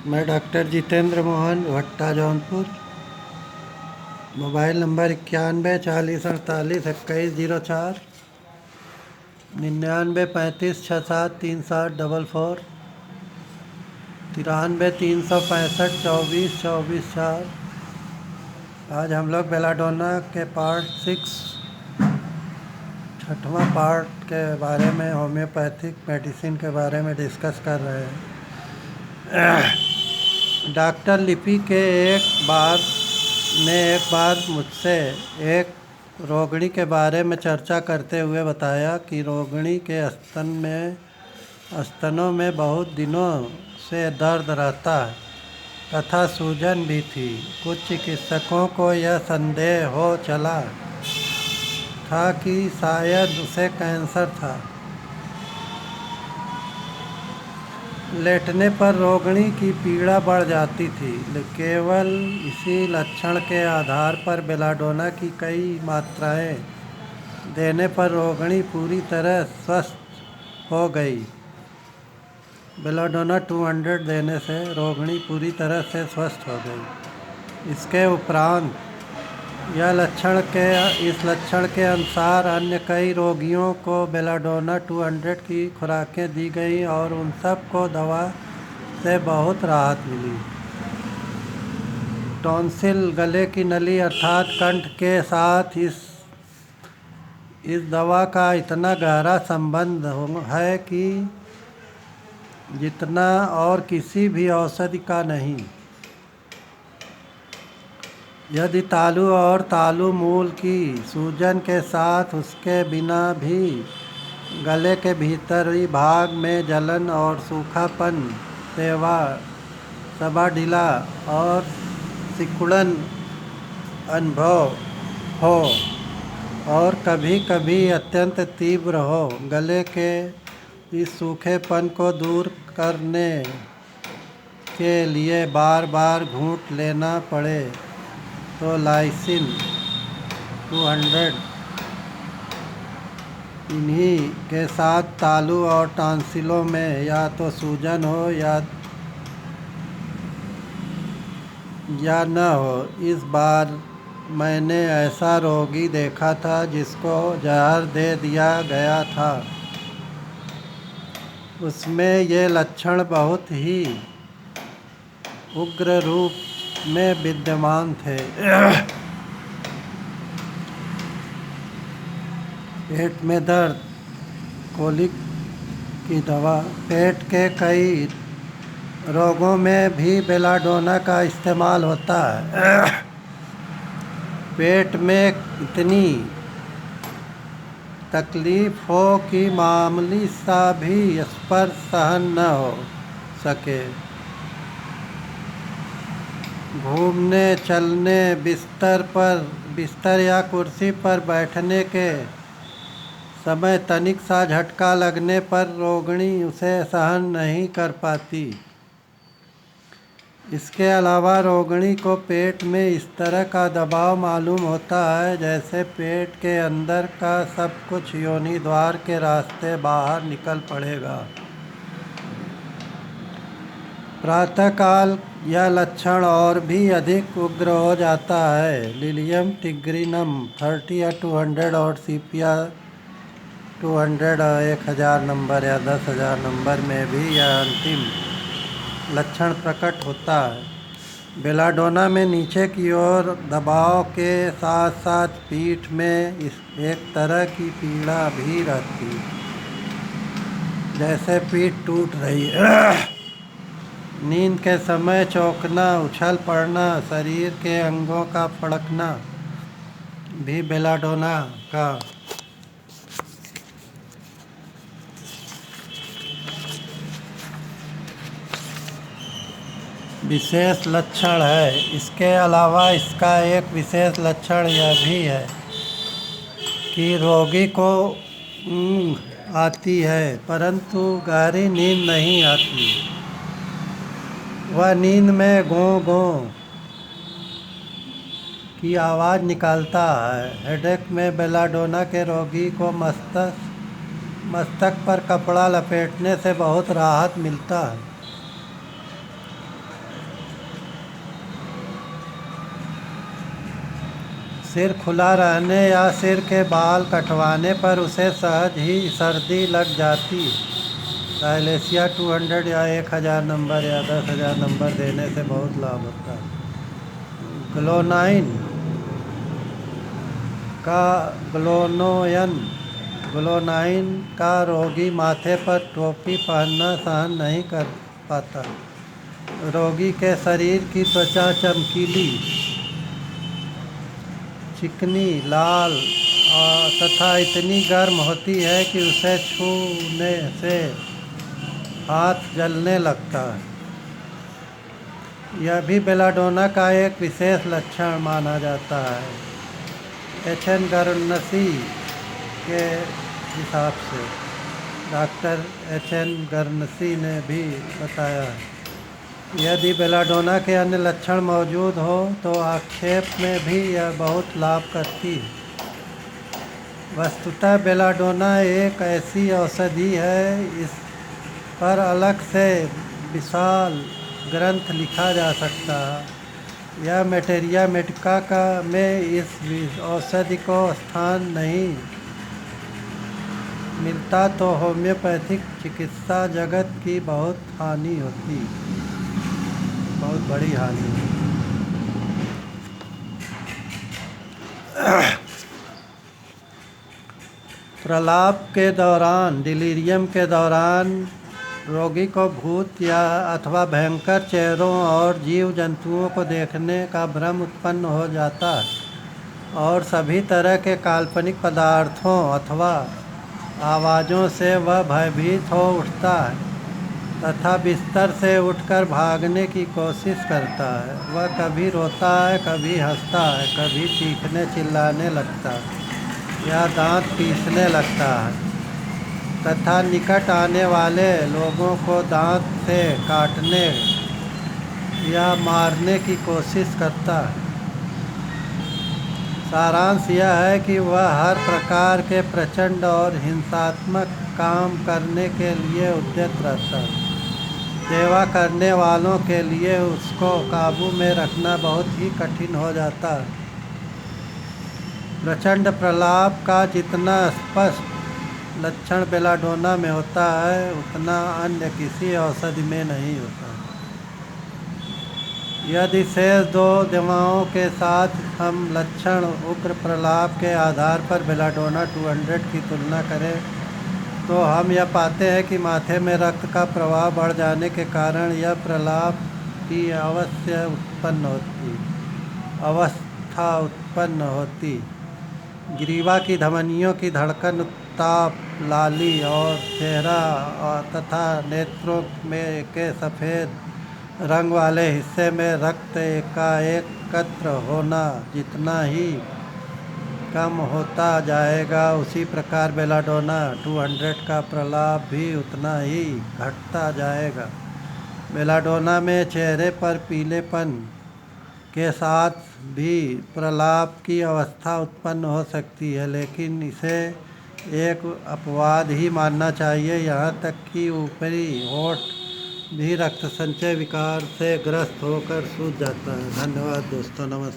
मैं डॉक्टर जितेंद्र मोहन भट्टा Jaunpur. Mobile number 91 40 48 21 04, 99 35 67 37 44, 93 365 24 24 4। आज हम लोग बेलाडोना के पार्ट 6 छठवां पार्ट के बारे में, होम्योपैथिक मेडिसिन के बारे में डिस्कस कर रहे हैं। डॉक्टर लिपि के एक बार मुझसे एक रोगिणी के बारे में चर्चा करते हुए बताया कि रोगिणी के स्तनों में बहुत दिनों से दर्द रहता तथा सूजन भी थी। कुछ चिकित्सकों को यह संदेह हो चला था कि शायद उसे कैंसर था। लेटने पर रोगिणी की पीड़ा बढ़ जाती थी। केवल इसी लक्षण के आधार पर बेलाडोना की कई मात्राएं देने पर रोगिणी पूरी तरह स्वस्थ हो गई। बेलाडोना 200 देने से रोगिणी पूरी तरह से स्वस्थ हो गई। इसके उपरांत इस लक्षण के अनुसार अन्य कई रोगियों को बेलाडोना 200 की खुराकें दी गई और उन सब को दवा से बहुत राहत मिली। टॉन्सिल, गले की नली अर्थात कंठ के साथ इस दवा का इतना गहरा संबंध है कि जितना और किसी भी औषधि का नहीं। यदि तालु और तालु मूल की सूजन के साथ उसके बिना भी गले के भीतरी भाग में जलन और सूखापन, सबाडिला और सिकुड़न अनुभव हो और कभी कभी अत्यंत तीव्र हो, गले के इस सूखेपन को दूर करने के लिए बार बार घूंट लेना पड़े तो लाइसिन 200 इन्हीं के साथ तालु और टॉन्सिलों में या तो सूजन हो या न हो। इस बार मैंने ऐसा रोगी देखा था जिसको जहर दे दिया गया था। उसमें ये लक्षण बहुत ही उग्र रूप में विद्यमान थे। पेट में दर्द, कोलिक की दवा। पेट के कई रोगों में भी बेलाडोना का इस्तेमाल होता है। पेट में इतनी तकलीफ हो कि मामूली सा भी स्पर्श सहन न हो सके, घूमने चलने, बिस्तर या कुर्सी पर बैठने के समय तनिक सा झटका लगने पर रोगिणी उसे सहन नहीं कर पाती। इसके अलावा रोगिणी को पेट में इस तरह का दबाव मालूम होता है जैसे पेट के अंदर का सब कुछ योनि द्वार के रास्ते बाहर निकल पड़ेगा। प्रातःकाल यह लक्षण और भी अधिक उग्र हो जाता है। लिलियम टिग्रिनम 30 या 200 और सीपिया 200 1000 नंबर या 10,000 नंबर में भी यह अंतिम लक्षण प्रकट होता है। बेलाडोना में नीचे की ओर दबाव के साथ साथ पीठ में एक तरह की पीड़ा भी रहती, जैसे पीठ टूट रही है। नींद के समय चौंकना, उछल पड़ना, शरीर के अंगों का फड़कना भी बेलाडोना का विशेष लक्षण है। इसके अलावा इसका एक विशेष लक्षण यह भी है कि रोगी को ऊँघ आती है परंतु गहरी नींद नहीं आती। वह नींद में गों गों की आवाज़ निकालता है। हेडेक में बेलाडोना के रोगी को मस्तक पर कपड़ा लपेटने से बहुत राहत मिलता है। सिर खुला रहने या सिर के बाल कटवाने पर उसे सहज ही सर्दी लग जाती। डायलेशिया 200 या 1000 नंबर या 10,000 नंबर देने से बहुत लाभ होता है। ग्लोनाइन का रोगी माथे पर टोपी पहनना सहन नहीं कर पाता। रोगी के शरीर की त्वचा चमकीली, चिकनी, लाल तथा इतनी गर्म होती है कि उसे छूने से हाथ जलने लगता है। यह भी बेलाडोना का एक विशेष लक्षण माना जाता है। एचएन गरनसी के हिसाब से डॉक्टर एचएन गरनसी ने भी बताया है। यदि बेलाडोना के अन्य लक्षण मौजूद हो तो आक्षेप में भी यह बहुत लाभ करती है। वस्तुतः बेलाडोना एक ऐसी औषधि है, इस पर अलग से विशाल ग्रंथ लिखा जा सकता है। यह मेटेरिया मेडिका में इस औषधि को स्थान नहीं मिलता तो होम्योपैथिक चिकित्सा जगत की बहुत हानि होती, बहुत बड़ी हानि। प्रलाप के दौरान, डिलीरियम के दौरान रोगी को भूत या अथवा भयंकर चेहरों और जीव जंतुओं को देखने का भ्रम उत्पन्न हो जाता है और सभी तरह के काल्पनिक पदार्थों अथवा आवाज़ों से वह भयभीत हो उठता है तथा बिस्तर से उठकर भागने की कोशिश करता है। वह कभी रोता है, कभी हंसता है, कभी चीखने चिल्लाने लगता है या दांत पीसने लगता है तथा निकट आने वाले लोगों को दांत से काटने या मारने की कोशिश करता है। सारांश यह है कि वह हर प्रकार के प्रचंड और हिंसात्मक काम करने के लिए उद्यत रहता है। सेवा करने वालों के लिए उसको काबू में रखना बहुत ही कठिन हो जाता है। प्रचंड प्रलाप का जितना स्पष्ट लक्षण बेलाडोना में होता है उतना अन्य किसी औषधि में नहीं होता। यदि शेष दो दवाओं के साथ हम लक्षण उग्र प्रलाप के आधार पर बेलाडोना 200 की तुलना करें तो हम यह पाते हैं कि माथे में रक्त का प्रवाह बढ़ जाने के कारण यह प्रलाप की अवस्था उत्पन्न होती। ग्रीवा की धमनियों की धड़कन, उत्ताप, लाली और चेहरा तथा नेत्रों में के सफ़ेद रंग वाले हिस्से में रक्त का एकत्र होना जितना ही कम होता जाएगा उसी प्रकार बेलाडोना 200 का प्रलाप भी उतना ही घटता जाएगा। बेलाडोना में चेहरे पर पीलेपन के साथ भी प्रलाप की अवस्था उत्पन्न हो सकती है, लेकिन इसे एक अपवाद ही मानना चाहिए। यहाँ तक कि ऊपरी होठ भी रक्त संचय विकार से ग्रस्त होकर सूज जाता है। धन्यवाद दोस्तों, नमस्कार।